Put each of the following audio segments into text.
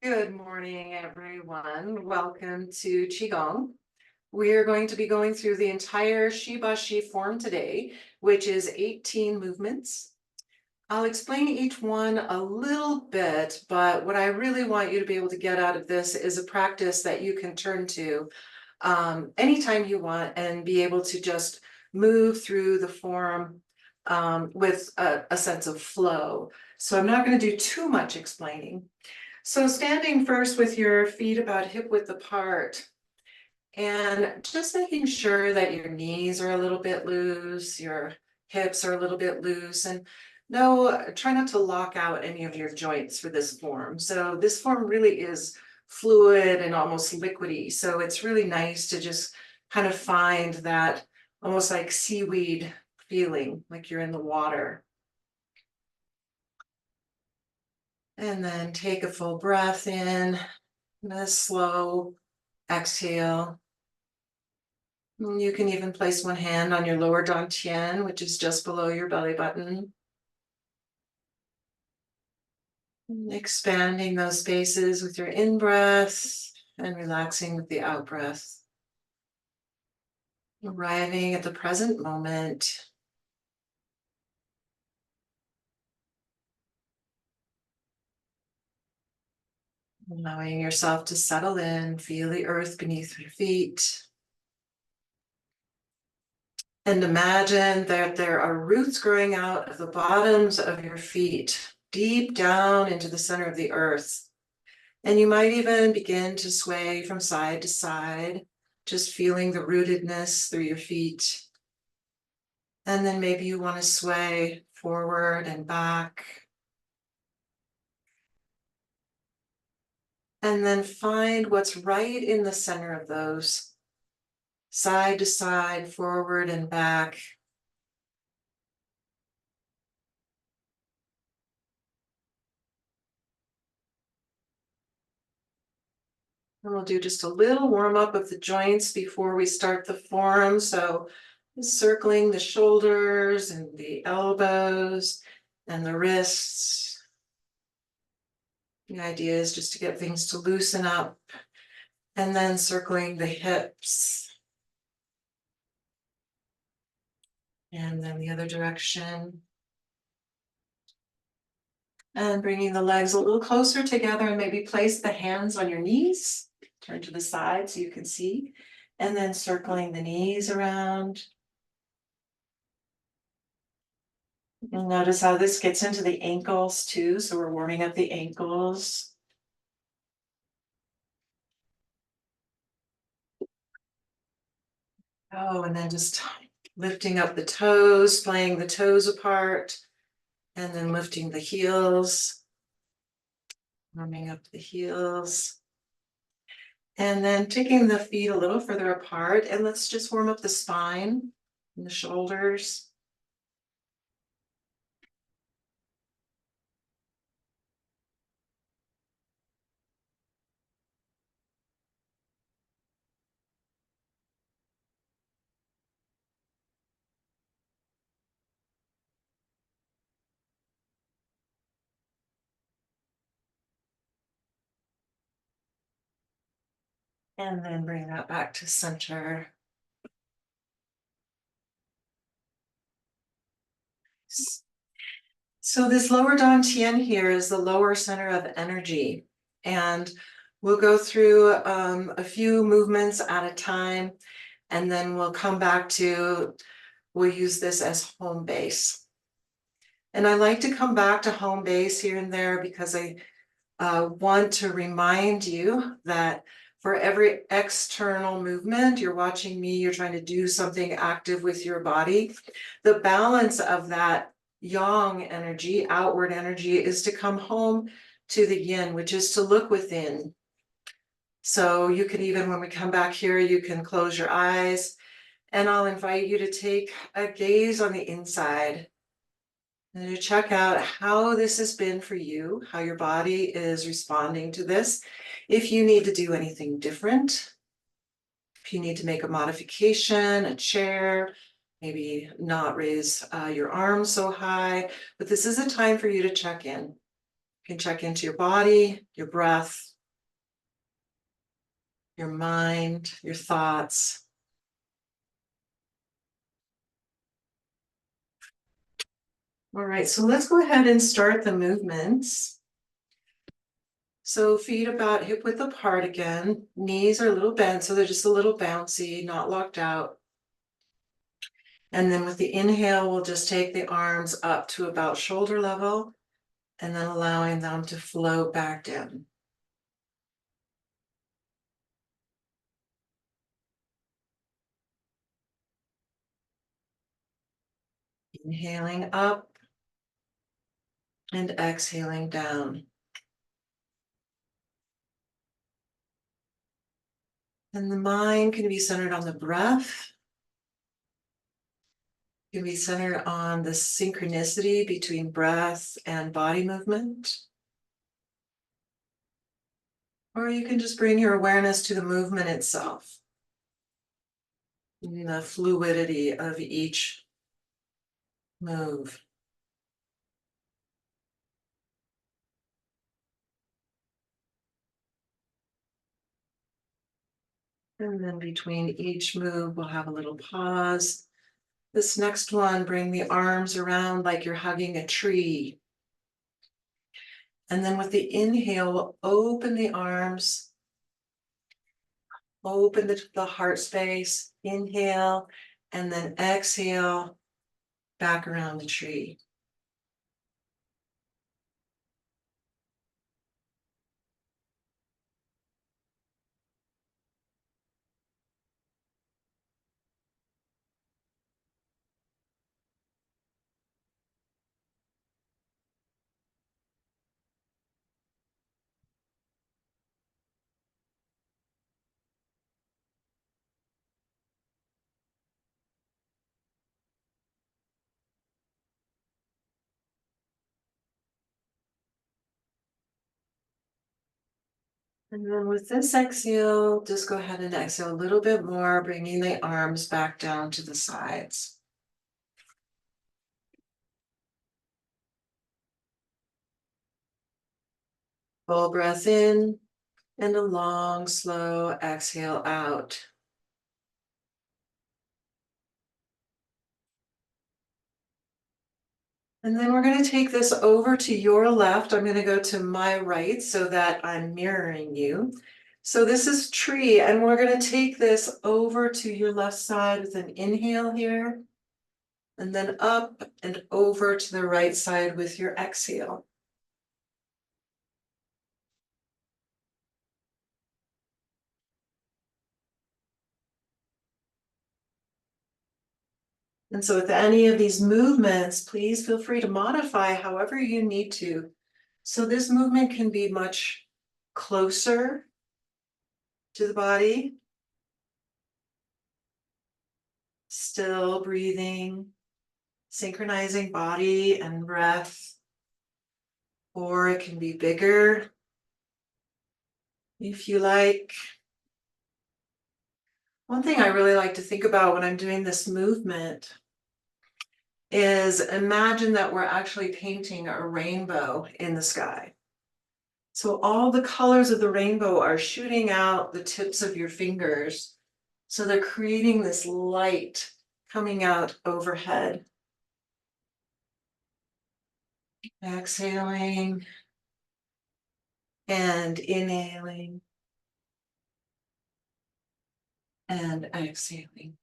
Good morning, everyone. Welcome to Qigong. We are going to be going through the entire Shi Ba Shi form today, which is 18 movements. I'll explain each one a little bit, but what I really want you to be able to get out of this is a practice that you can turn to anytime you want and be able to just move through the form with a sense of flow. So I'm not going to do too much explaining. So standing first with your feet about hip width apart and just making sure that your knees are a little bit loose, your hips are a little bit loose, and no, try not to lock out any of your joints for this form. So this form really is fluid and almost liquidy. So it's really nice to just kind of find that almost like seaweed feeling, like you're in the water. And then take a full breath in, and a slow exhale. And you can even place one hand on your lower dantian, which is just below your belly button. Expanding those spaces with your in-breath and relaxing with the out-breath. Arriving at the present moment. Allowing yourself to settle in, feel the earth beneath your feet. And imagine that there are roots growing out of the bottoms of your feet, deep down into the center of the earth. And you might even begin to sway from side to side, just feeling the rootedness through your feet. And then maybe you want to sway forward and back. And then find what's right in the center of those, side to side, forward and back. And we'll do just a little warm up of the joints before we start the form. So circling the shoulders and the elbows and the wrists. The idea is just to get things to loosen up, and then circling the hips. And then the other direction. And bringing the legs a little closer together, and maybe place the hands on your knees. Turn to the side so you can see. And then circling the knees around. And notice how this gets into the ankles too. So we're warming up the ankles. Oh, and then just lifting up the toes, playing the toes apart, and then lifting the heels, warming up the heels. And then taking the feet a little further apart, and let's just warm up the spine and the shoulders. And then bring that back to center. So this lower dantian here is the lower center of energy. And we'll go through a few movements at a time, and then we'll come back to, we'll use this as home base. And I like to come back to home base here and there because I want to remind you that for every external movement, you're watching me, you're trying to do something active with your body. The balance of that yang energy, outward energy, is to come home to the yin, which is to look within. So you can even, when we come back here, you can close your eyes, and I'll invite you to take a gaze on the inside and to check out how this has been for you, how your body is responding to this. If you need to do anything different, if you need to make a modification, a chair, maybe not raise your arms so high, but this is a time for you to check in. You can check into your body, your breath, your mind, your thoughts. All right, so let's go ahead and start the movements. So feet about hip width apart again. Knees are a little bent, so they're just a little bouncy, not locked out. And then with the inhale, we'll just take the arms up to about shoulder level and then allowing them to float back down. Inhaling up and exhaling down. And the mind can be centered on the breath. It can be centered on the synchronicity between breath and body movement. Or you can just bring your awareness to the movement itself, the fluidity of each move. And then between each move, we'll have a little pause. This next one, bring the arms around like you're hugging a tree. And then with the inhale, we'll open the arms, open the heart space, inhale, and then exhale back around the tree. And then with this exhale, just go ahead and exhale a little bit more, bringing the arms back down to the sides. Full breath in and a long, slow exhale out. And then we're going to take this over to your left. I'm going to go to my right so that I'm mirroring you. So this is tree, and we're going to take this over to your left side with an inhale here, and then up and over to the right side with your exhale. And so with any of these movements, please feel free to modify however you need to. So this movement can be much closer to the body, still breathing, synchronizing body and breath, or it can be bigger if you like. One thing I really like to think about when I'm doing this movement is imagine that we're actually painting a rainbow in the sky. So all the colors of the rainbow are shooting out the tips of your fingers. So they're creating this light coming out overhead. Exhaling and inhaling and exhaling.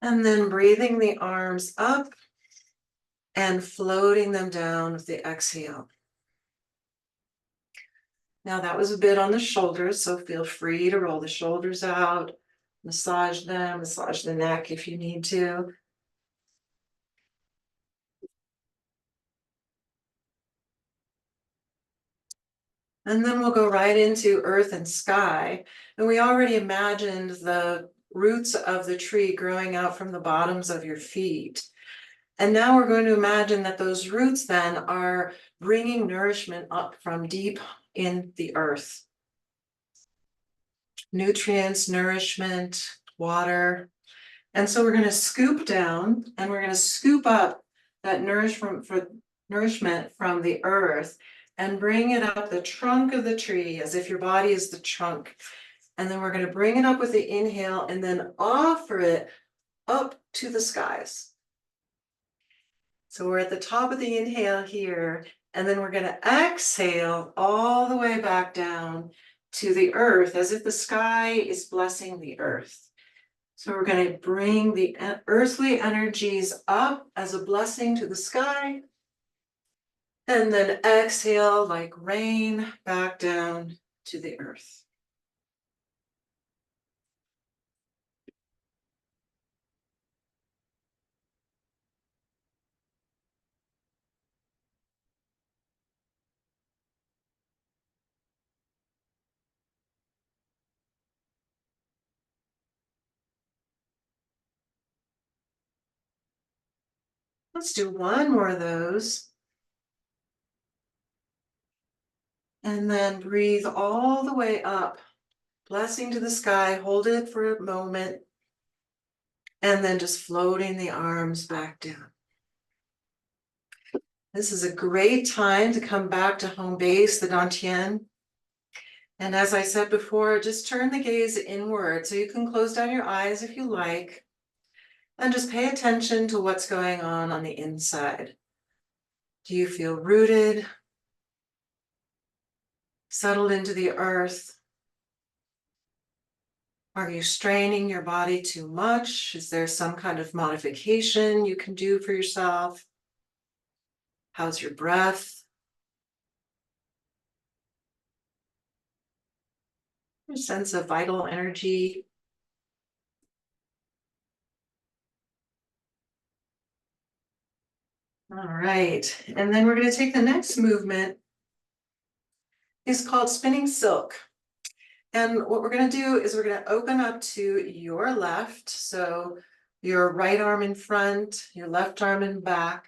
And then breathing the arms up and floating them down with the exhale. Now that was a bit on the shoulders, so feel free to roll the shoulders out, massage them, massage the neck if you need to. And then we'll go right into earth and sky. And we already imagined the roots of the tree growing out from the bottoms of your feet. And now we're going to imagine that those roots then are bringing nourishment up from deep in the earth. nutrients, nourishment, water. And so we're going to scoop down and we're going to scoop up that nourishment from the earth and bring it up the trunk of the tree as if your body is the trunk. And then we're going to bring it up with the inhale and then offer it up to the skies. So we're at the top of the inhale here, and then we're going to exhale all the way back down to the earth as if the sky is blessing the earth. So we're going to bring the earthly energies up as a blessing to the sky, and then exhale like rain back down to the earth. Let's do one more of those. And then breathe all the way up, blessing to the sky, hold it for a moment, and then just floating the arms back down. This is a great time to come back to home base, the Dantian. And as I said before, just turn the gaze inward so you can close down your eyes if you like, and just pay attention to what's going on the inside. Do you feel rooted, settled into the earth? Are you straining your body too much? Is there some kind of modification you can do for yourself? How's your breath? Your sense of vital energy. All right, and then we're going to take the next movement. It's called spinning silk. And what we're going to do is we're going to open up to your left. So your right arm in front, your left arm in back.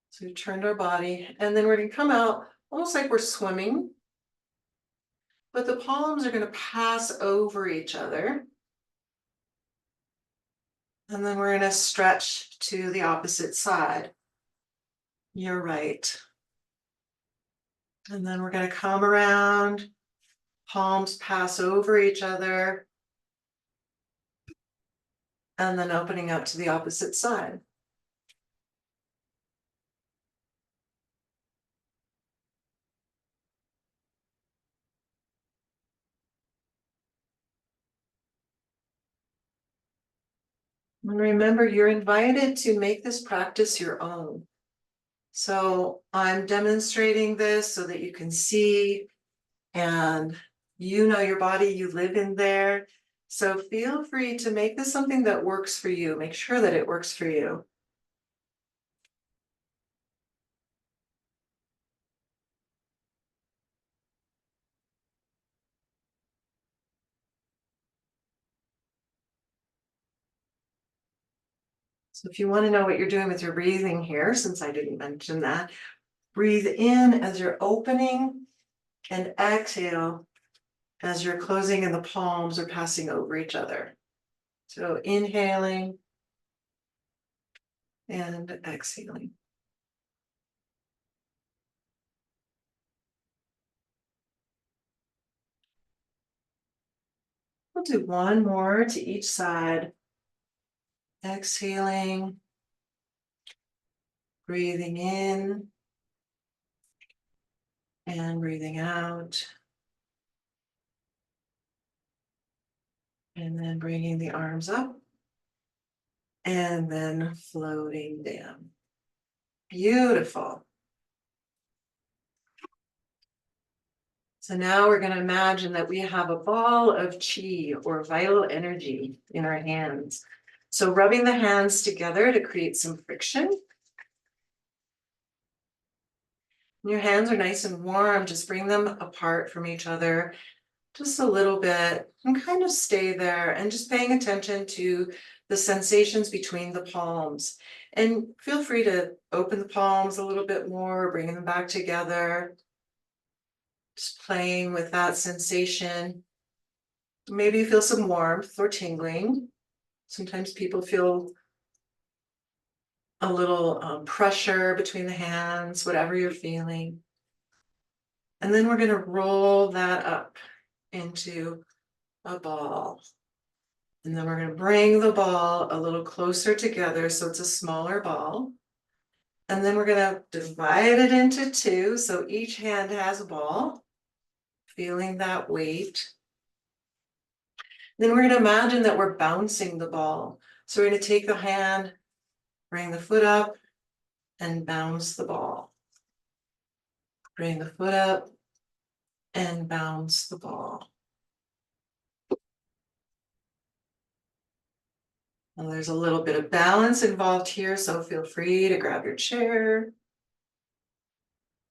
So we've turned our body. And then we're going to come out almost like we're swimming. But the palms are going to pass over each other. And then we're going to stretch to the opposite side. Your right. And then we're going to come around. Palms pass over each other. And then opening up to the opposite side. And remember, you're invited to make this practice your own. So I'm demonstrating this so that you can see and you know your body, you live in there. So feel free to make this something that works for you. Make sure that it works for you. So if you want to know what you're doing with your breathing here, since I didn't mention that, breathe in as you're opening and exhale as you're closing and the palms are passing over each other. So inhaling and exhaling. We'll do one more to each side. Exhaling, breathing in and breathing out. And then bringing the arms up and then floating down. Beautiful. So now we're going to imagine that we have a ball of chi or vital energy in our hands. So rubbing the hands together to create some friction. Your hands are nice and warm. Just bring them apart from each other just a little bit and kind of stay there and just paying attention to the sensations between the palms. And feel free to open the palms a little bit more, bringing them back together. Just playing with that sensation. Maybe you feel some warmth or tingling. Sometimes people feel a little pressure between the hands, whatever you're feeling. And then we're going to roll that up into a ball. And then we're going to bring the ball a little closer together so it's a smaller ball. And then we're going to divide it into two. So each hand has a ball, feeling that weight. Then we're going to imagine that we're bouncing the ball. So we're going to take the hand, bring the foot up, and bounce the ball. Bring the foot up and bounce the ball. And there's a little bit of balance involved here, so feel free to grab your chair.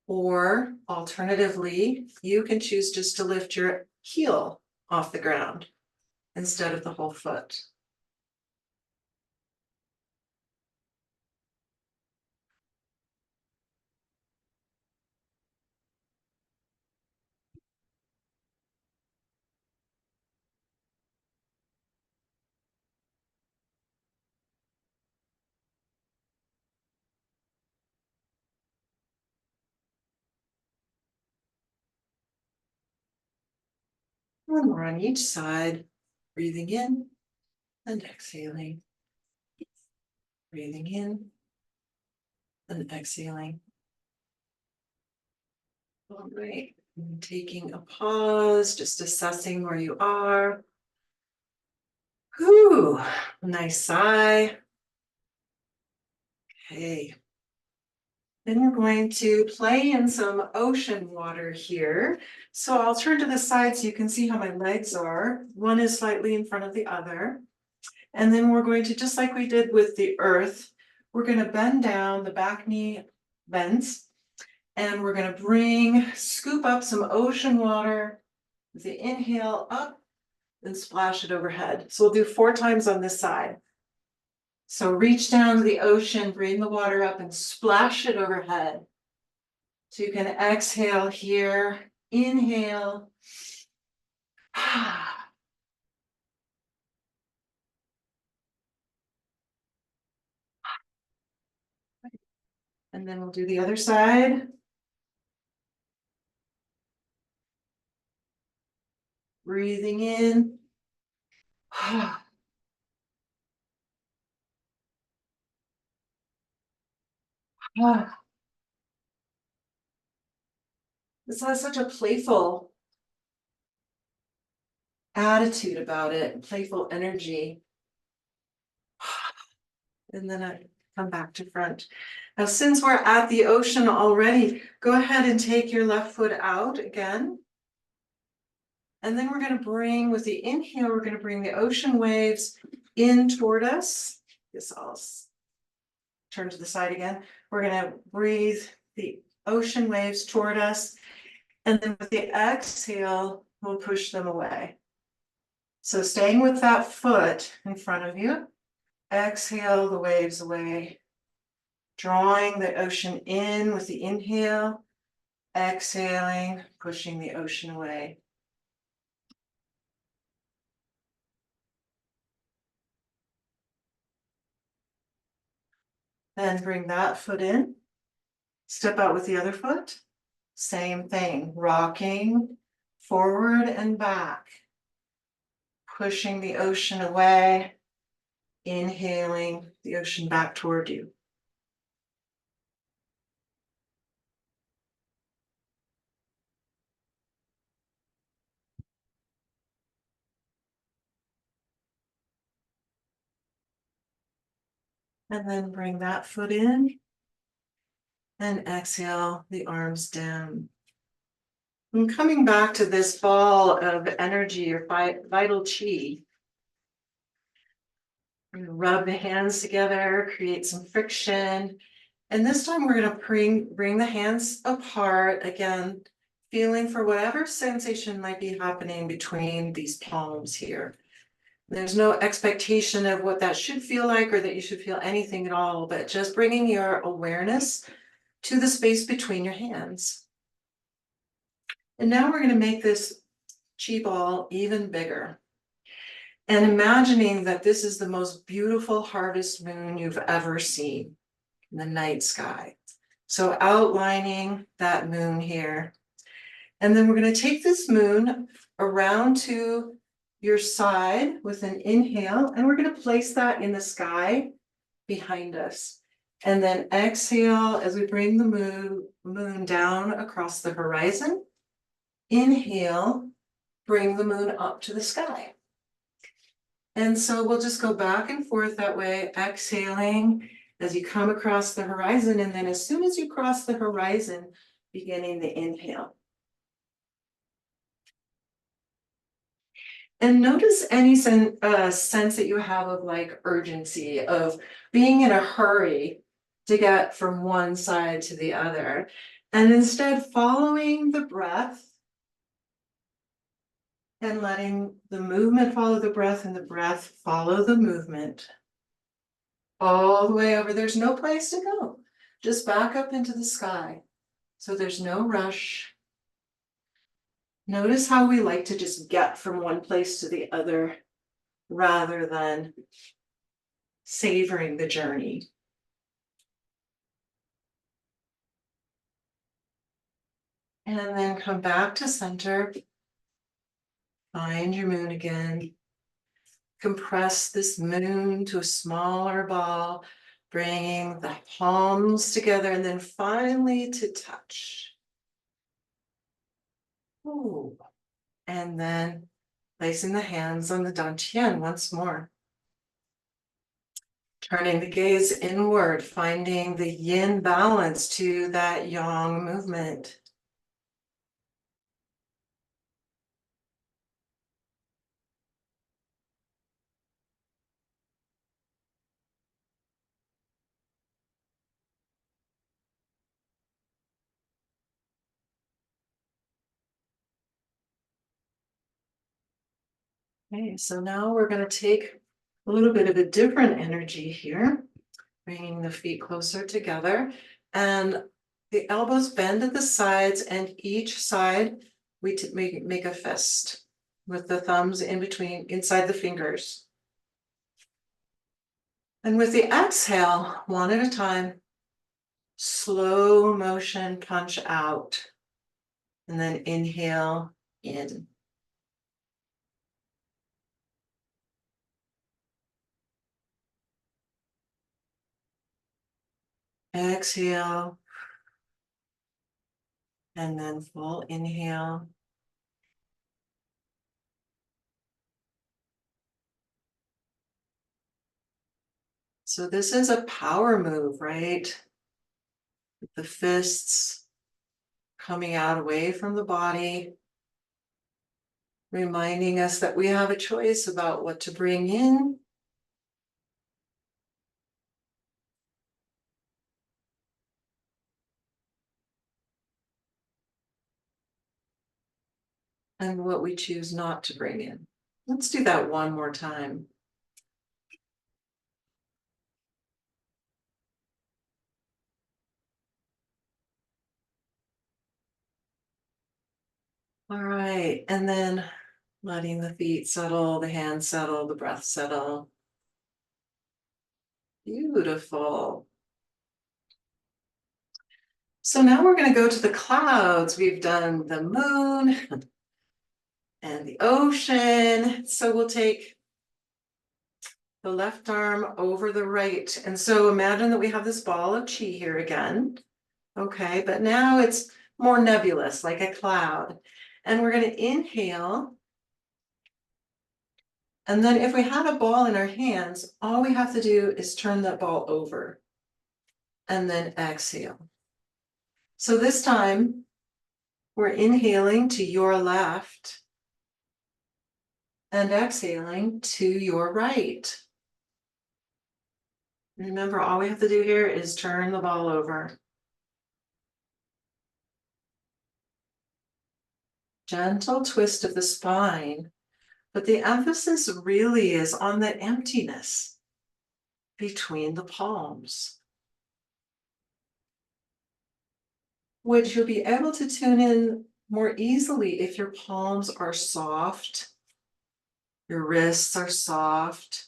Or alternatively, you can choose just to lift your heel off the ground instead of the whole foot. One more on each side, breathing in and exhaling. Breathing in and exhaling. All right, and taking a pause, just assessing where you are. Whew, nice sigh. Okay. Then we're going to play in some ocean water here. So I'll turn to the side so you can see how my legs are. One is slightly in front of the other. And then we're going to, just like we did with the earth, we're going to bend down, the back knee bends, and we're going to scoop up some ocean water with the inhale up and splash it overhead. So we'll do 4 times on this side. So reach down to the ocean, bring the water up and splash it overhead. So you can exhale here, inhale. And then we'll do the other side. Breathing in. This has such a playful attitude about it, playful energy. And then I come back to front. Now, since we're at the ocean already, go ahead and take your left foot out again. And then we're going to bring, with the inhale, we're going to bring the ocean waves in toward us. This I'll turn to the side again. We're going to breathe the ocean waves toward us. And then with the exhale, we'll push them away. So staying with that foot in front of you, exhale the waves away, drawing the ocean in with the inhale, exhaling, pushing the ocean away. Then bring that foot in, step out with the other foot, same thing, rocking forward and back, pushing the ocean away, inhaling the ocean back toward you. And then bring that foot in and exhale the arms down. And coming back to this ball of energy or vital chi, rub the hands together, create some friction. And this time we're going to bring the hands apart again, feeling for whatever sensation might be happening between these palms here. There's no expectation of what that should feel like or that you should feel anything at all, but just bringing your awareness to the space between your hands. And now we're going to make this chi ball even bigger. and imagining that this is the most beautiful harvest moon you've ever seen in the night sky. So outlining that moon here. And then we're going to take this moon around to your side with an inhale, and we're going to place that in the sky behind us. And then exhale as we bring the moon down across the horizon. Inhale, bring the moon up to the sky. And so we'll just go back and forth that way, exhaling as you come across the horizon. And then as soon as you cross the horizon, beginning the inhale. And notice any sense that you have of like urgency, of being in a hurry to get from one side to the other. And instead following the breath and letting the movement follow the breath and the breath follow the movement. All the way over, there's no place to go. Just back up into the sky. So there's no rush. Notice how we like to just get from one place to the other rather than savoring the journey. And then come back to center. Find your moon again. Compress this moon to a smaller ball, bringing the palms together and then finally to touch. Ooh. And then placing the hands on the dantian once more. Turning the gaze inward, finding the yin balance to that yang movement. Okay, so now we're going to take a little bit of a different energy here, bringing the feet closer together and the elbows bend at the sides, and each side we make a fist with the thumbs in between, inside the fingers. And with the exhale, one at a time, slow motion punch out, and then inhale in. Exhale, and then full inhale. So this is a power move, right? The fists coming out away from the body, reminding us that we have a choice about what to bring in and what we choose not to bring in. Let's do that one more time. All right, and then letting the feet settle, the hands settle, the breath settle. Beautiful. So now we're going to go to the clouds. We've done the moon and the ocean. So we'll take the left arm over the right. And so imagine that we have this ball of chi here again. Okay, but now it's more nebulous, like a cloud. And we're going to inhale. And then if we had a ball in our hands, all we have to do is turn that ball over and then exhale. So this time we're inhaling to your left and exhaling to your right. Remember, all we have to do here is turn the ball over. Gentle twist of the spine, but the emphasis really is on the emptiness between the palms, which you'll be able to tune in more easily if your palms are soft Your wrists are soft.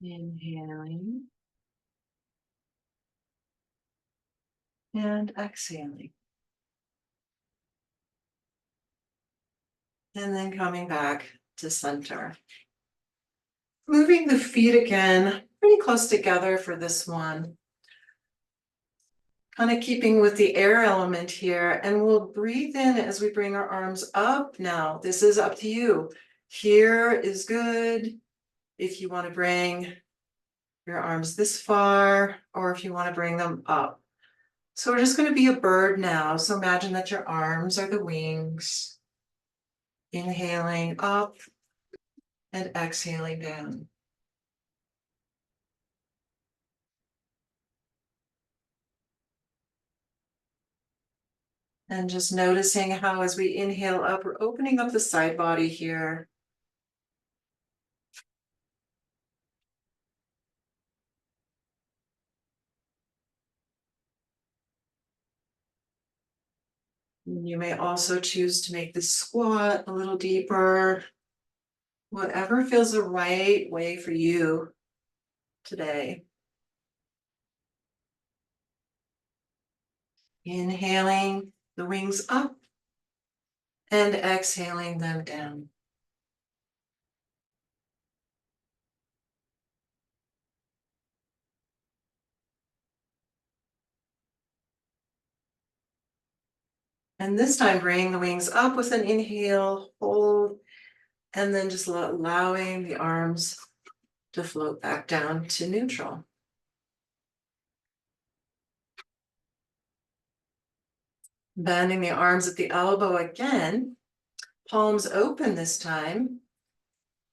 Inhaling and exhaling. And then coming back to center. Moving the feet again, pretty close together for this one. Kind of keeping with the air element here, and we'll breathe in as we bring our arms up now. This is up to you. Here is good. If you want to bring your arms this far, or if you want to bring them up. So we're just going to be a bird now. So imagine that your arms are the wings. Inhaling up and exhaling down. And just noticing how as we inhale up, we're opening up the side body here. You may also choose to make the squat a little deeper, whatever feels the right way for you today. Inhaling the wings up and exhaling them down. And this time, bring the wings up with an inhale, hold, and then just allowing the arms to float back down to neutral. Bending the arms at the elbow again, palms open this time,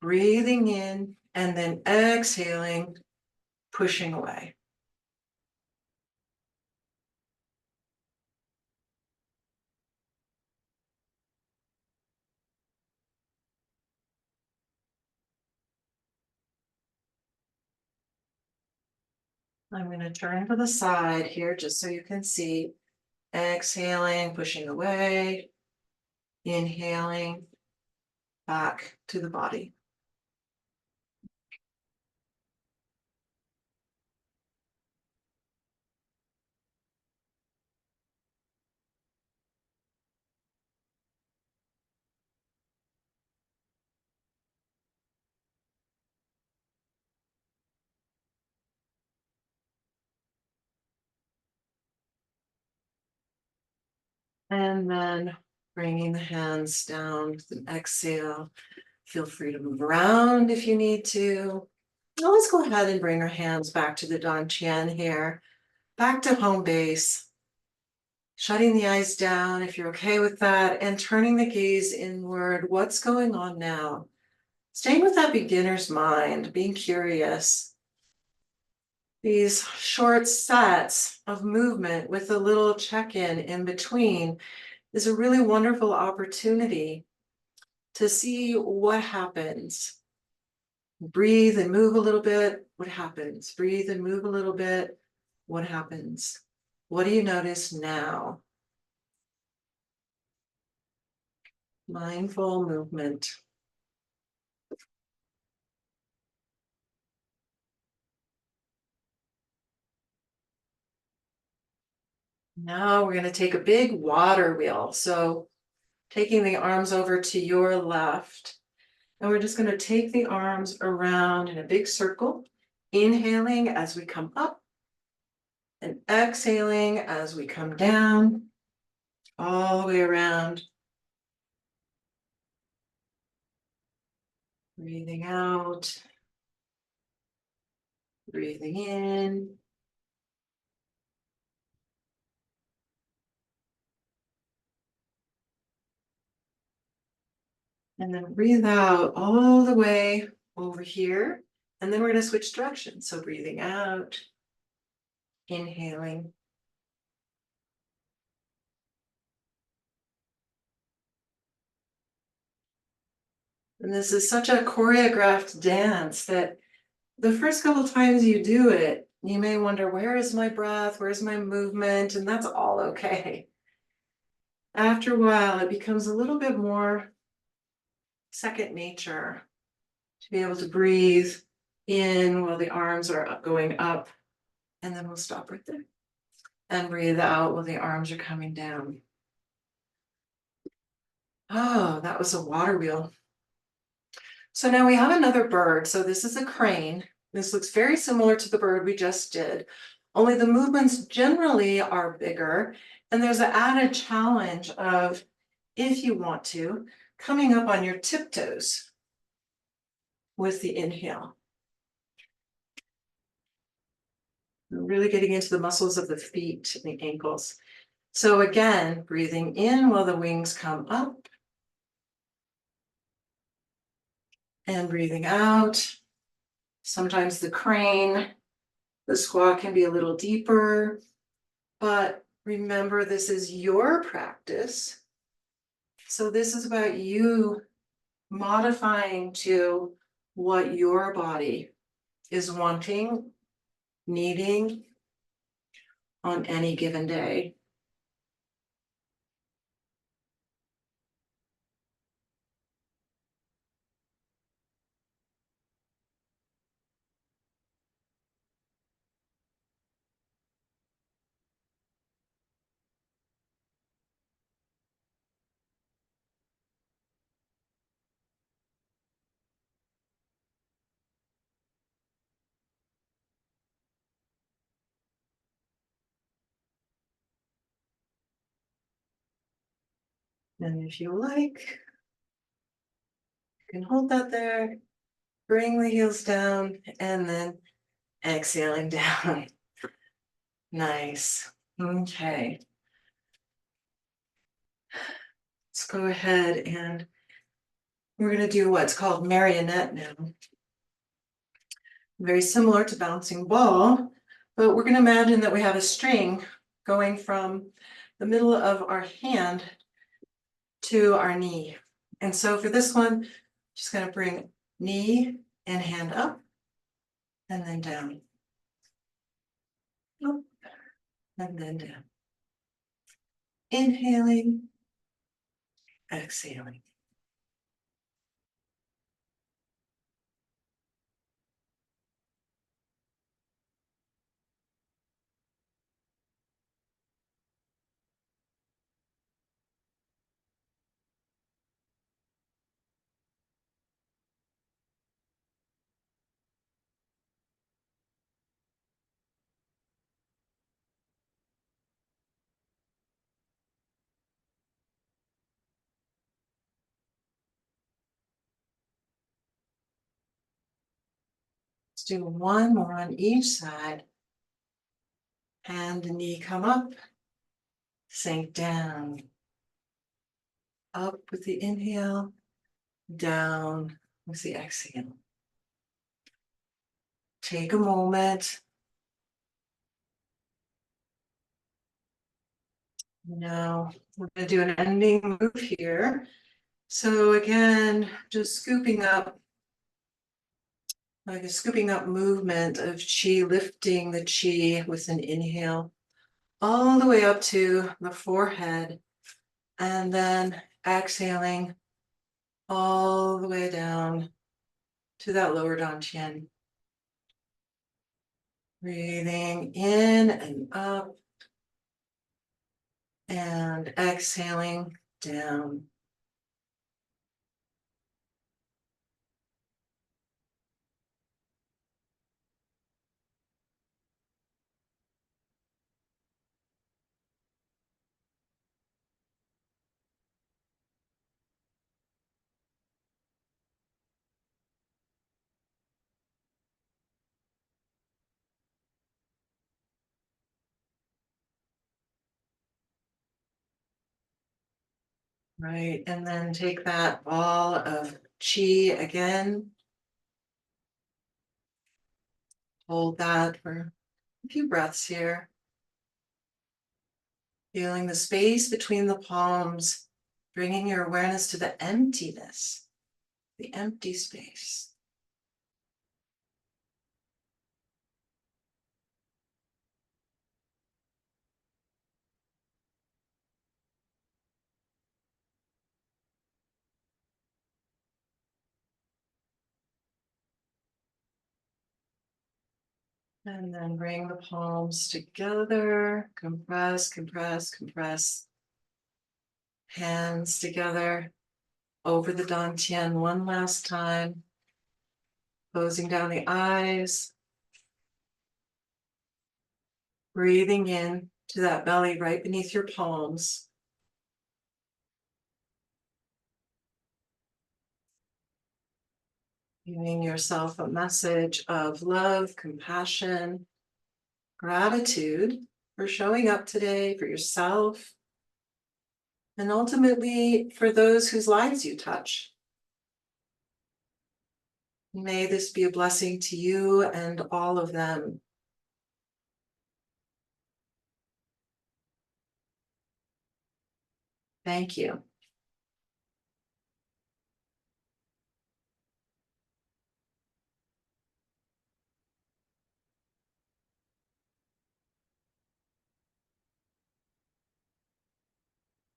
breathing in and then exhaling, pushing away. I'm going to turn to the side here just so you can see. Exhaling, pushing away, inhaling, back to the body. And then bringing the hands down with an exhale. Feel free to move around if you need to. Now let's go ahead and bring our hands back to the Dan Qian here. Back to home base. Shutting the eyes down if you're okay with that, and turning the gaze inward. What's going on now? Staying with that beginner's mind, being curious. These short sets of movement with a little check-in in between is a really wonderful opportunity to see what happens. Breathe and move a little bit, what happens? Breathe and move a little bit, what happens? What do you notice now? Mindful movement. Now we're going to take a big water wheel. So taking the arms over to your left, and we're just going to take the arms around in a big circle, inhaling as we come up and exhaling as we come down, all the way around. Breathing out, breathing in. And then breathe out all the way over here. And then we're going to switch directions. So breathing out, inhaling. And this is such a choreographed dance that the first couple times you do it, you may wonder, where is my breath? Where's my movement? And that's all okay. After a while, it becomes a little bit more second nature to be able to breathe in while the arms are going up, and then we'll stop right there. And breathe out while the arms are coming down. Oh, that was a water wheel. So now we have another bird. So this is a crane. This looks very similar to the bird we just did, only the movements generally are bigger. And there's an added challenge of, if you want to, coming up on your tiptoes with the inhale. Really getting into the muscles of the feet and the ankles. So again, breathing in while the wings come up. And breathing out. Sometimes the crane, the squat can be a little deeper, but remember, this is your practice. So this is about you modifying to what your body is wanting, needing on any given day. And if you like, you can hold that there, bring the heels down, and then exhaling down. Nice. Okay. Let's go ahead and we're going to do what's called marionette now. Very similar to bouncing ball, but we're going to imagine that we have a string going from the middle of our hand to our knee. And so for this one, just going to bring knee and hand up and then down. Up and then down. Inhaling, exhaling. Let's do one more on each side. And the knee come up, sink down. Up with the inhale, down with the exhale. Take a moment. Now we're going to do an ending move here. So again, just scooping up, like a scooping up movement of chi, lifting the chi with an inhale all the way up to the forehead, and then exhaling all the way down to that lower dantian. Breathing in and up and exhaling down. Right, and then take that ball of chi again. Hold that for a few breaths here. Feeling the space between the palms, bringing your awareness to the emptiness, the empty space. And then bring the palms together, compress, compress, compress. Hands together over the dantian one last time. Closing down the eyes. Breathing in to that belly right beneath your palms. Giving yourself a message of love, compassion, gratitude for showing up today for yourself, and ultimately for those whose lives you touch. May this be a blessing to you and all of them. Thank you.